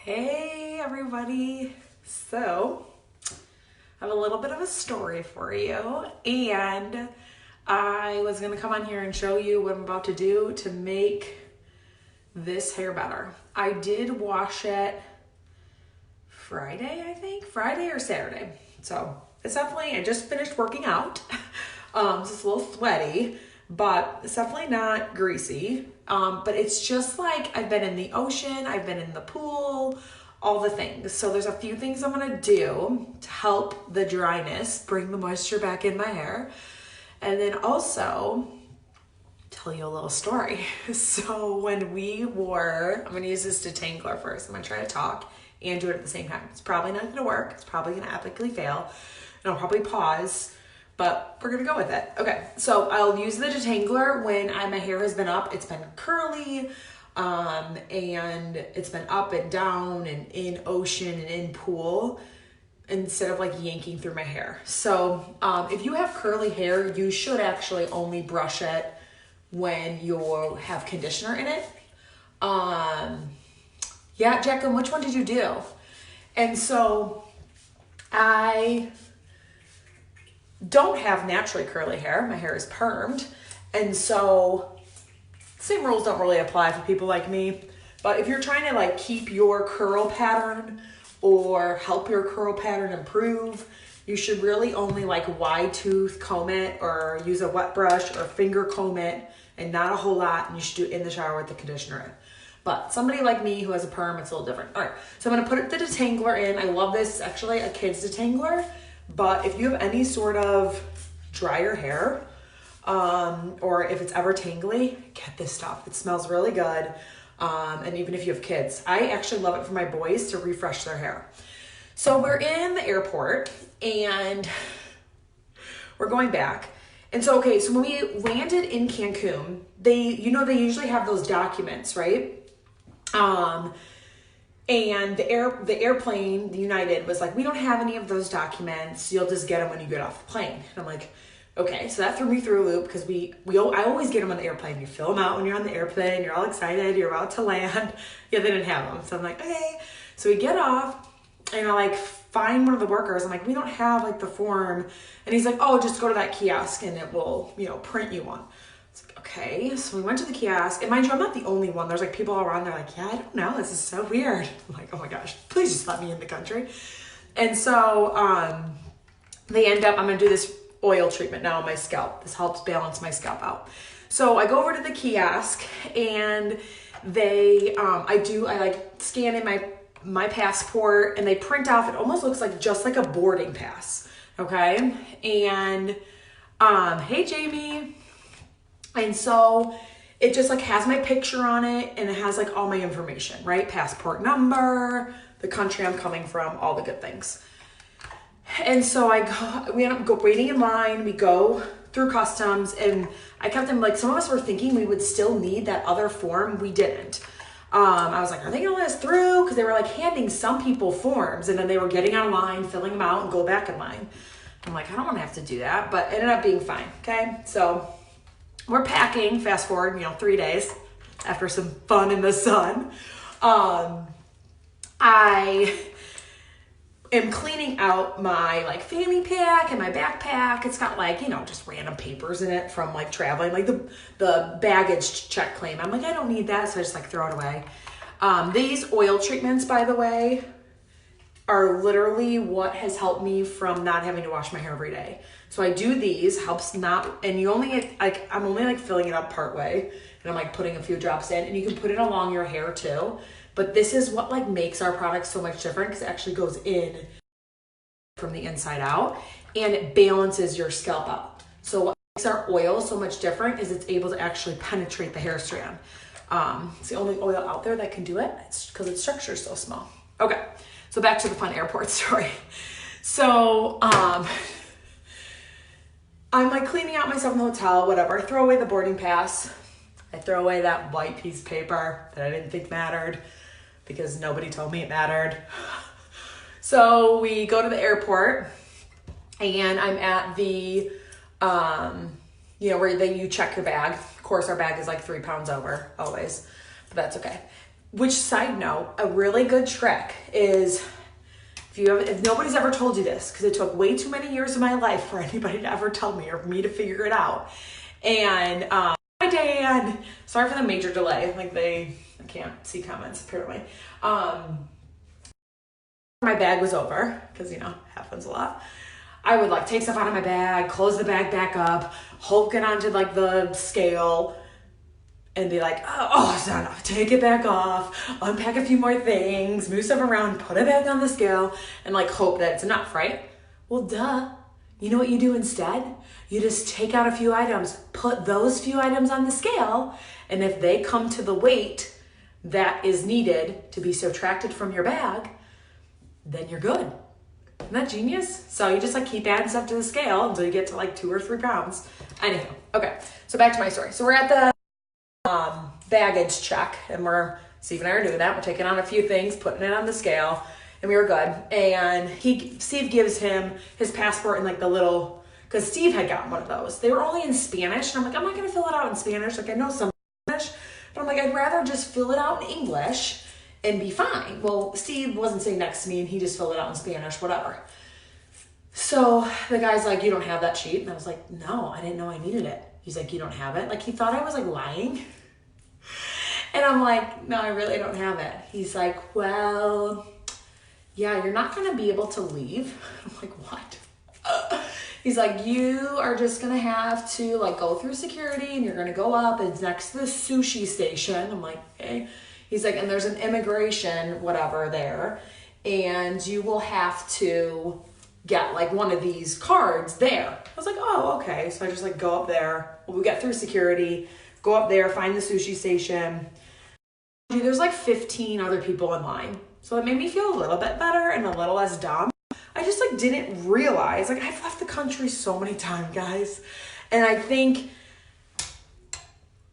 Hey everybody. So, I have a little bit of a story for you, and I was going to come on here and show you what I'm about to do to make this hair better. I did wash it Friday, I think, Friday or Saturday. So, it's definitely, I just finished working out. So it's a little sweaty, but it's definitely not greasy. But it's just like I've been in the ocean, I've been in the pool, all the things. So there's a few things I'm gonna do to help the dryness, bring the moisture back in my hair. And then also tell you a little story. So when we wore, I'm gonna use this detangler first. I'm gonna try to talk and do it at the same time. It's probably not gonna work. It's probably gonna epically fail. And I'll probably pause, but we're gonna go with it. Okay, so I'll use the detangler when my hair has been up. It's been curly, and it's been up and down and in ocean and in pool instead of like yanking through my hair. So if you have curly hair, you should actually only brush it when you have conditioner in it. Yeah, Jacqueline, which one did you do? And so I don't have naturally curly hair. My hair is permed. And so same rules don't really apply for people like me. But if you're trying to like keep your curl pattern or help your curl pattern improve, you should really only like wide tooth comb it or use a wet brush or finger comb it, and not a whole lot. And you should do it in the shower with the conditioner in. But somebody like me who has a perm, it's a little different. All right, so I'm gonna put the detangler in. I love this. It's actually a kid's detangler. But if you have any sort of drier hair, or if it's ever tangly, get this stuff. It smells really good. And even if you have kids, I actually love it for my boys to refresh their hair. So we're in the airport and we're going back. And so, okay, so when we landed in Cancun, they usually have those documents, right? And the airplane, the United, was like, we don't have any of those documents. You'll just get them when you get off the plane. And I'm like, okay. So that threw me through a loop because I always get them on the airplane. You fill them out when you're on the airplane. You're all excited. You're about to land. Yeah, they didn't have them. So I'm like, okay. So we get off and I like find one of the workers. I'm like, we don't have like the form. And he's like, oh, just go to that kiosk and it will, print you one. Okay, so we went to the kiosk, and mind you, I'm not the only one. There's like people all around. They're like, yeah, I don't know. This is so weird. I'm like, oh my gosh, please just let me in the country. And so they end up, I'm going to do this oil treatment now on my scalp. This helps balance my scalp out. So I go over to the kiosk, and I like scan in my passport, and they print off. It almost looks like just like a boarding pass. Okay, and hey, Jamie. And so it just like has my picture on it, and it has like all my information, right? Passport number, the country I'm coming from, all the good things. And so we end up waiting in line. We go through customs, and I kept them like, some of us were thinking we would still need that other form. We didn't. I was like, are they gonna let us through? Because they were like handing some people forms, and then they were getting out of line, filling them out, and go back in line. I'm like, I don't want to have to do that, but it ended up being fine. Okay, so we're packing, fast forward, 3 days after some fun in the sun. I am cleaning out my like fanny pack and my backpack. It's got like, just random papers in it from like traveling, like the baggage check claim. I'm like, I don't need that, so I just like throw it away. These oil treatments, by the way, are literally what has helped me from not having to wash my hair every day. So I do these, helps not, and you only get, like, I'm only like filling it up part way, and I'm like putting a few drops in, and you can put it along your hair too. But this is what like makes our product so much different, because it actually goes in from the inside out, and it balances your scalp out. So what makes our oil so much different is it's able to actually penetrate the hair strand. It's the only oil out there that can do it. It's because its structure is so small. Okay. So back to the fun airport story. So I'm like cleaning out myself in the hotel, whatever. I throw away the boarding pass. I throw away that white piece of paper that I didn't think mattered because nobody told me it mattered. So we go to the airport, and I'm at the, where you check your bag. Of course, our bag is like 3 pounds over always, but that's okay. which, side note, a really good trick is, if nobody's ever told you this, because it took way too many years of my life for anybody to ever tell me or for me to figure it out. And hi Dan, sorry for the major delay. Like I can't see comments apparently. My bag was over, because happens a lot. I would like take stuff out of my bag, close the bag back up, Hulk it onto like the scale, and be like, oh, it's not enough. Take it back off, unpack a few more things, move stuff around, put it back on the scale, and like hope that it's enough, right? Well, duh. You know what you do instead? You just take out a few items, put those few items on the scale, and if they come to the weight that is needed to be subtracted from your bag, then you're good. Isn't that genius? So you just like keep adding stuff to the scale until you get to like 2 or 3 pounds. Anyhow, okay, so back to my story. So we're at the baggage check, and Steve and I are doing that. We're taking on a few things, putting it on the scale, and we were good. And Steve gives him his passport in like the little, because Steve had gotten one of those. They were only in Spanish, and I'm like, I'm not gonna fill it out in Spanish. Like I know some Spanish, but I'm like, I'd rather just fill it out in English and be fine. Well, Steve wasn't sitting next to me, and he just filled it out in Spanish, whatever. So the guy's like, you don't have that sheet? And I was like, no, I didn't know I needed it. He's like, you don't have it? Like he thought I was like lying. And I'm like, no, I really don't have it. He's like, well, yeah, you're not gonna be able to leave. I'm like, what? He's like, you are just gonna have to like go through security, and you're gonna go up, and it's next to the sushi station. I'm like, okay. He's like, and there's an immigration whatever there, and you will have to get like one of these cards there. I was like, oh, okay. So I just like go up there. We get through security, go up there, find the sushi station. There's like 15 other people in line. So it made me feel a little bit better and a little less dumb. I just like didn't realize, like I've left the country so many times, guys. And I think,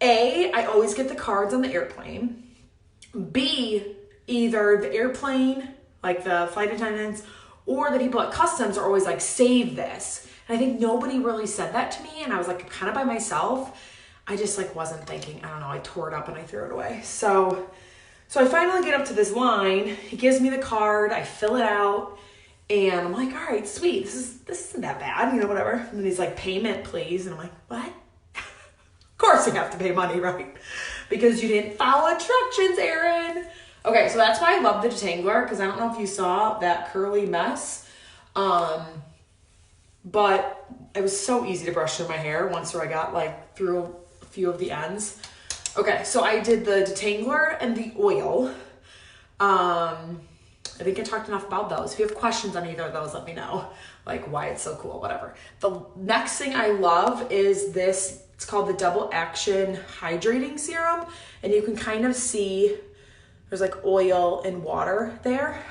I always get the cards on the airplane. B, either the airplane, like the flight attendants, or the people at customs are always like, save this. And I think nobody really said that to me, and I was like kind of by myself. I just like wasn't thinking, I don't know, I tore it up and I threw it away. So I finally get up to this line. He gives me the card, I fill it out, and I'm like, all right, sweet, this isn't that bad, whatever. And then he's like, payment please. And I'm like, what? Of course you have to pay money, right? Because you didn't follow instructions, Erin. Okay, so that's why I love the detangler, because I don't know if you saw that curly mess. But it was so easy to brush through my hair once I got like through a few of the ends. Okay, so I did the detangler and the oil. I think I talked enough about those. If you have questions on either of those, let me know. Like why it's so cool, whatever. The next thing I love is this. It's called the Double Action Hydrating Serum. And you can kind of see there's like oil and water there.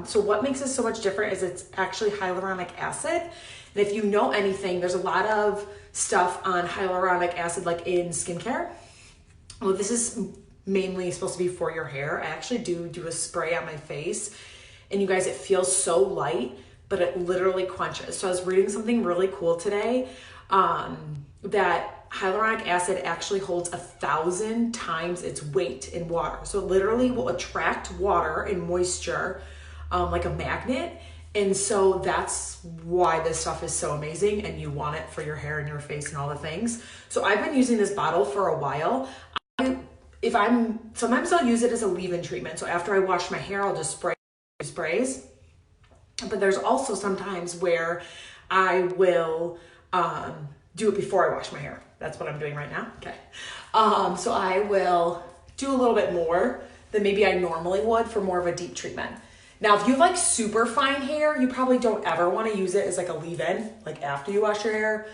So what makes it so much different is it's actually hyaluronic acid. And if you know anything, there's a lot of stuff on hyaluronic acid like in skincare. Well, this is mainly supposed to be for your hair. I actually do a spray on my face, and you guys, it feels so light, but it literally quenches. So I was reading something really cool today, that hyaluronic acid actually holds 1,000 times its weight in water. So it literally will attract water and moisture like a magnet. And so that's why this stuff is so amazing, and you want it for your hair and your face and all the things. So I've been using this bottle for a while. Sometimes I'll use it as a leave-in treatment. So after I wash my hair, I'll just spray sprays. But there's also sometimes where I will do it before I wash my hair. That's what I'm doing right now. Okay. So I will do a little bit more than maybe I normally would for more of a deep treatment. Now, if you have like super fine hair, you probably don't ever want to use it as like a leave-in, like after you wash your hair,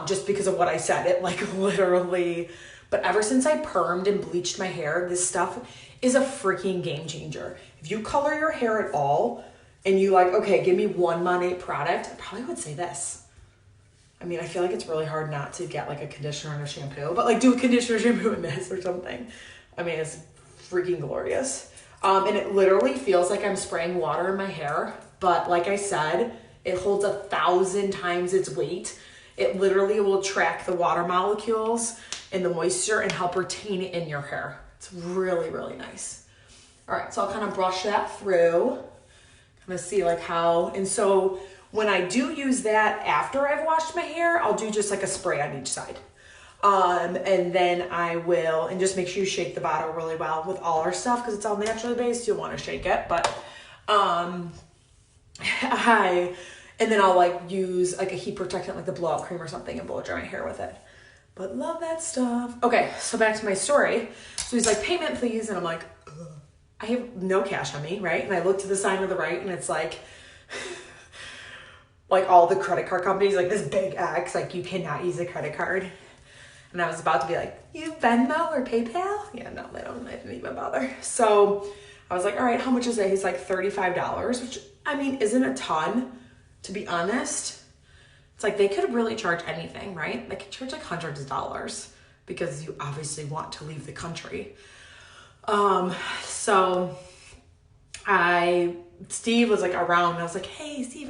just because of what I said. It like literally, but ever since I permed and bleached my hair, this stuff is a freaking game changer. If you color your hair at all and you like, okay, give me one Monat product, I probably would say this. I mean, I feel like it's really hard not to get like a conditioner and a shampoo, but like do a conditioner, shampoo, and this or something. I mean, it's freaking glorious. And it literally feels like I'm spraying water in my hair, but like I said, it holds 1,000 times its weight. It literally will track the water molecules and the moisture and help retain it in your hair. It's really, really nice. All right, so I'll kind of brush that through, kind of see like how, and so when I do use that after I've washed my hair, I'll do just like a spray on each side. And then I will, and just make sure you shake the bottle really well with all our stuff because it's all naturally based. You'll want to shake it, but and then I'll like use like a heat protectant, like the blowout cream or something, and blow dry my hair with it. But love that stuff. Okay, so back to my story. So he's like, payment please, and I'm like, ugh. I have no cash on me, right? And I look to the sign on the right, and it's like all the credit card companies, like this big X, like you cannot use a credit card. And I was about to be like, you Venmo or PayPal? Yeah, no, they don't. I didn't even bother. So I was like, all right, how much is it? He's like $35, which I mean, isn't a ton, to be honest. It's like they could really charge anything, right? They could charge like hundreds of dollars because you obviously want to leave the country. So Steve was like around, and I was like, hey, Steve,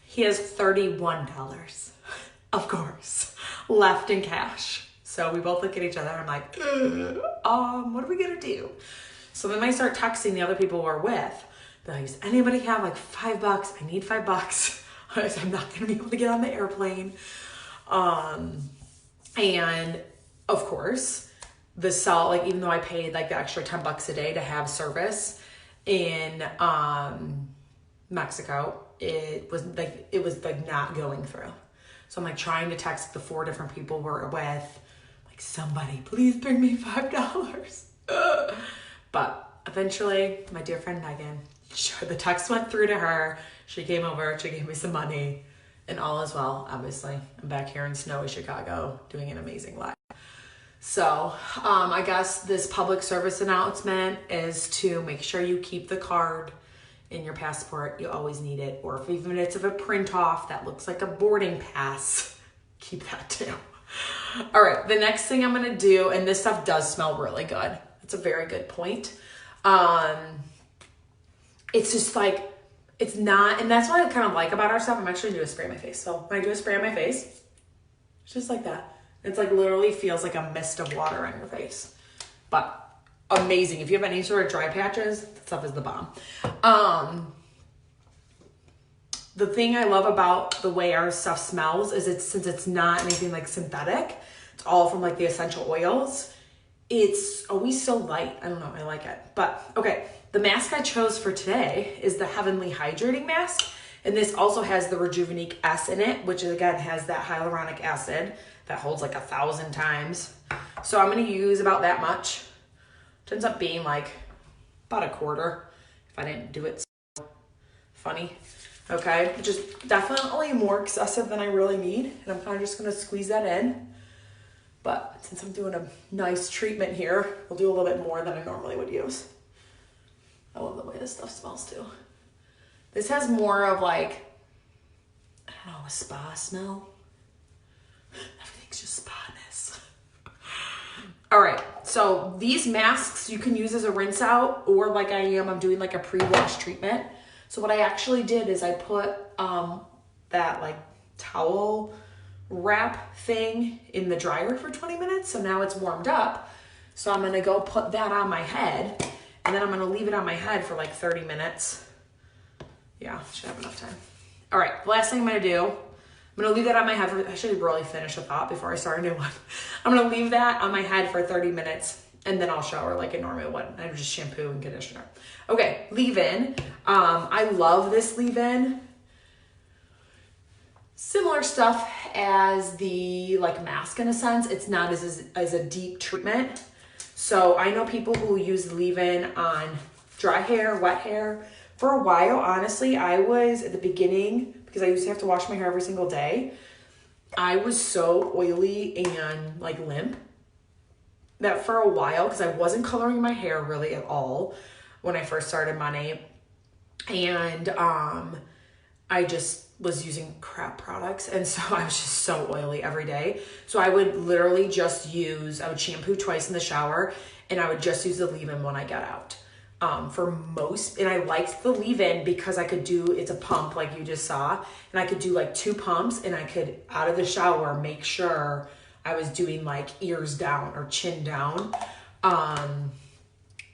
he has $31, of course, left in cash. So we both look at each other and I'm like, what are we gonna do? So then I start texting the other people we're with. They're like, does anybody have like $5? I need $5. I'm not gonna be able to get on the airplane. And of course, the salt, like even though I paid like the extra $10 a day to have service in Mexico, it was like not going through. So I'm like trying to text the 4 different people we're with, like, somebody please bring me $5. But eventually my dear friend Megan, the text went through to her. She came over, she gave me some money, and all is well. Obviously, I'm back here in snowy Chicago doing an amazing life. So I guess this public service announcement is to make sure you keep the card in your passport. You always need it. Or if even it's a print off that looks like a boarding pass, keep that too. All right, the next thing I'm gonna do, and this stuff does smell really good. That's a very good point. It's just like, it's not, and that's what I kind of like about our stuff. I'm actually gonna do a spray on my face. So when I do a spray on my face, it's just like that. It's like literally feels like a mist of water on your face. But amazing. If you have any sort of dry patches, that stuff is the bomb. The thing I love about the way our stuff smells is since it's not anything like synthetic, it's all from like the essential oils. It's always so light. I don't know. I like it. But okay, the mask I chose for today is the Heavenly Hydrating Mask. And this also has the Rejuvenique S in it, which again has that hyaluronic acid that holds like 1,000 times. So I'm going to use about that much. It ends up being like about a quarter if I didn't do it so funny. Okay, which is definitely more excessive than I really need. And I'm kind of just going to squeeze that in. But since I'm doing a nice treatment here, we'll do a little bit more than I normally would use. I love the way this stuff smells too. This has more of like, I don't know, a spa smell. Everything's just spa-ness. All right, so these masks you can use as a rinse out, or like I'm doing like a pre-wash treatment. So what I actually did is I put that like towel wrap thing in the dryer for 20 minutes. So now it's warmed up. So I'm gonna go put that on my head, and then I'm gonna leave it on my head for like 30 minutes. Yeah, should have enough time. All right, the last thing I'm gonna do, I'm gonna leave that on my head I should really finish a thought before I start a new one. I'm gonna leave that on my head for 30 minutes, and then I'll shower like a normal one. I just shampoo and conditioner. Okay, leave-in. I love this leave-in. Similar stuff as the like mask in a sense. It's not as a deep treatment. So I know people who use leave-in on dry hair, wet hair. For a while, honestly, I was at the beginning, because I used to have to wash my hair every single day. I was so oily and like limp that for a while, because I wasn't coloring my hair really at all when I first started Monat, and I just was using crap products, and so I was just so oily every day. So I would literally just I would shampoo twice in the shower, and I would just use the leave-in when I got out. And I liked the leave-in because I could do, it's a pump like you just saw, and I could do like 2 pumps, and I could, out of the shower, make sure I was doing like ears down or chin down.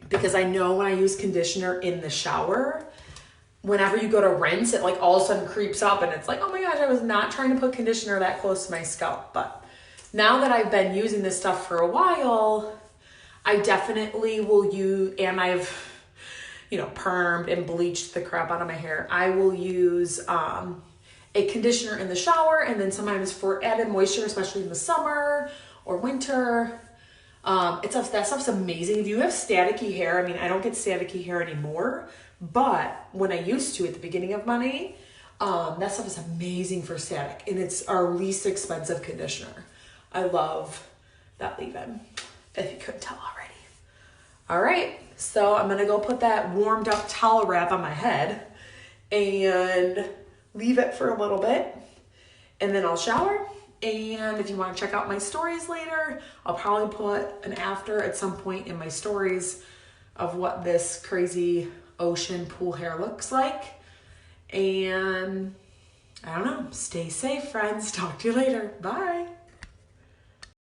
because I know when I use conditioner in the shower, whenever you go to rinse, it like all of a sudden creeps up and it's like, oh my gosh, I was not trying to put conditioner that close to my scalp. But now that I've been using this stuff for a while, I definitely will use, and I've, you know, permed and bleached the crap out of my hair. I will use a conditioner in the shower, and then sometimes for added moisture, especially in the summer or winter. That stuff's amazing. If you have staticky hair, I mean, I don't get staticky hair anymore, but when I used to at the beginning of my, that stuff is amazing for static, and it's our least expensive conditioner. I love that leave-in, if you couldn't tell already. All right, so I'm gonna go put that warmed up towel wrap on my head and leave it for a little bit, and then I'll shower. And if you want to check out my stories later, I'll probably put an after at some point in my stories of what this crazy ocean pool hair looks like. And I don't know, stay safe, friends. Talk to you later. Bye.